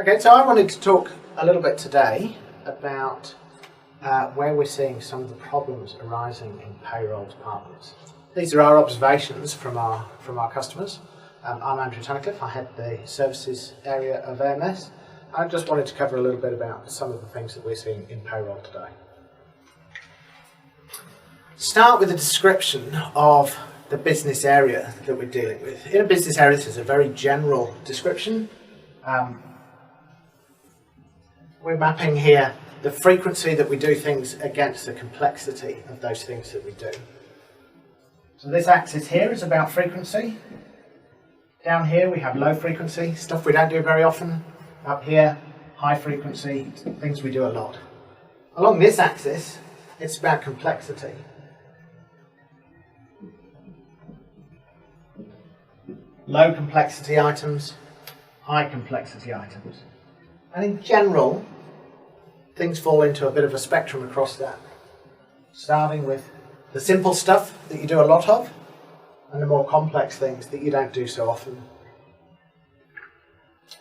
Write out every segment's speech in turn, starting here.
Okay, so I wanted to talk a little bit today about where we're seeing some of the problems arising in payroll departments. These are our observations from our customers. I'm Andrew Tunnicliffe. I head the services area of AMS. I just wanted to cover a little bit about some of the things that we're seeing in payroll today. Start with a description of the business area that we're dealing with. In a business area, this is a very general description. We're mapping here the frequency that we do things against the complexity of those things that we do. So this axis here is about frequency. Down here we have low frequency, stuff we don't do very often. Up here, high frequency, things we do a lot. Along this axis, it's about complexity. Low complexity items, high complexity items. And in general, things fall into a bit of a spectrum across that. Starting with the simple stuff that you do a lot of, and the more complex things that you don't do so often.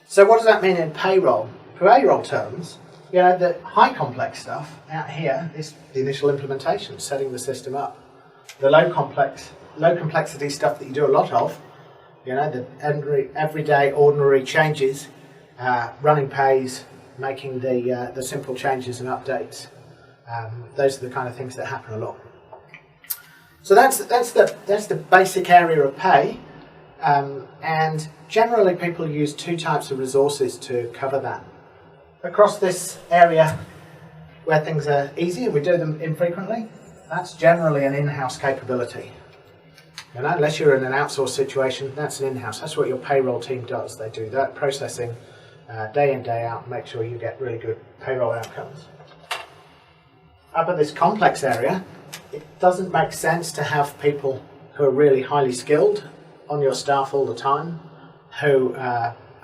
So what does that mean in payroll? Payroll terms, you know, the high complex stuff out here is the initial implementation, setting the system up. The low complexity stuff that you do a lot of, you know, the everyday ordinary changes, running pays, making the simple changes and updates. Those are the kind of things that happen a lot. So that's the basic area of pay, and generally people use two types of resources to cover that. Across this area where things are easy and we do them infrequently, that's generally an in-house capability. You know, unless you're in an outsourced situation, that's an in-house. That's what your payroll team does. They do that processing day in, day out, make sure you get really good payroll outcomes. Up at this complex area, it doesn't make sense to have people who are really highly skilled on your staff all the time, who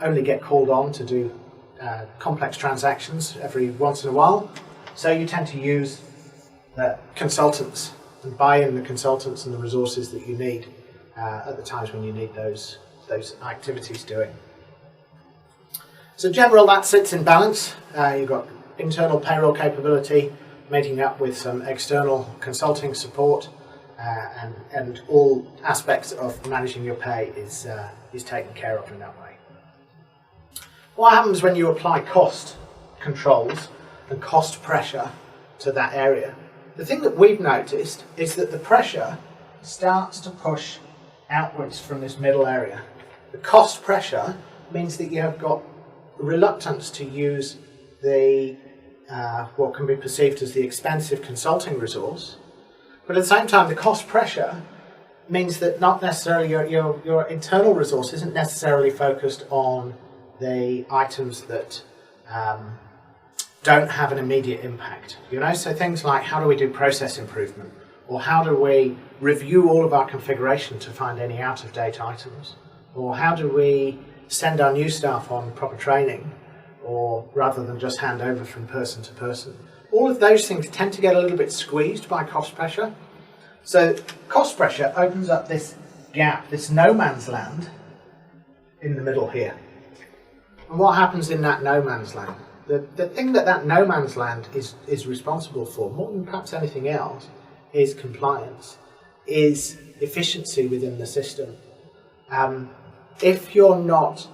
only get called on to do complex transactions every once in a while. So you tend to use consultants and buy in the consultants and the resources that you need at the times when you need those activities doing. So in general, that sits in balance. You've got internal payroll capability meeting up with some external consulting support, and all aspects of managing your pay is taken care of in that way. What happens when you apply cost controls and cost pressure to that area? The thing that we've noticed is that the pressure starts to push outwards from this middle area. The cost pressure means that you have got reluctance to use the what can be perceived as the expensive consulting resource, but at the same time the cost pressure means that not necessarily your internal resource isn't necessarily focused on the items that don't have an immediate impact. You know, so things like how do we do process improvement, or how do we review all of our configuration to find any out-of-date items, or how do we send our new staff on proper training, or rather than just hand over from person to person. All of those things tend to get a little bit squeezed by cost pressure. So cost pressure opens up this gap, this no man's land in the middle here. And what happens in that no man's land? The thing that no man's land is responsible for, more than perhaps anything else, is compliance, is efficiency within the system. If you're not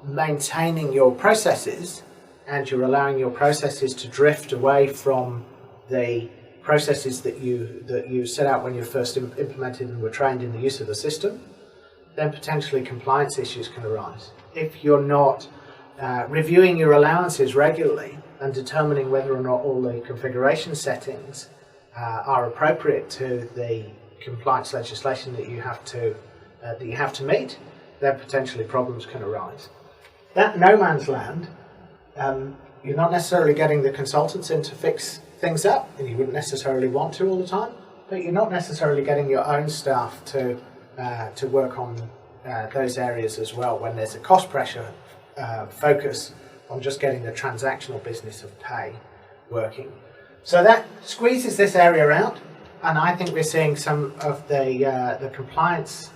maintaining your processes and you're allowing your processes to drift away from the processes that you set out when you first implemented and were trained in the use of the system, then potentially compliance issues can arise. If you're not reviewing your allowances regularly and determining whether or not all the configuration settings are appropriate to the compliance legislation that you have to meet, then potentially problems can arise. That no man's land you're not necessarily getting the consultants in to fix things up, and you wouldn't necessarily want to all the time, but you're not necessarily getting your own staff to work on those areas as well when there's a cost pressure focus on just getting the transactional business of pay working. So that squeezes this area out, and I think we're seeing some of the compliance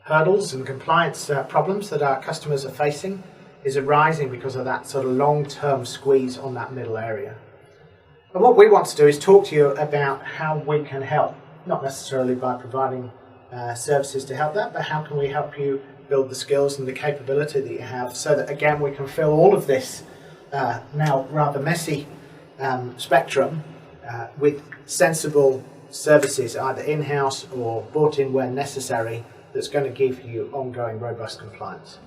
hurdles and compliance problems that our customers are facing is arising because of that sort of long-term squeeze on that middle area. And what we want to do is talk to you about how we can help, not necessarily by providing services to help that, but how can we help you build the skills and the capability that you have so that, again, we can fill all of this now rather messy spectrum with sensible services, either in-house or brought in where necessary, that's going to give you ongoing robust compliance.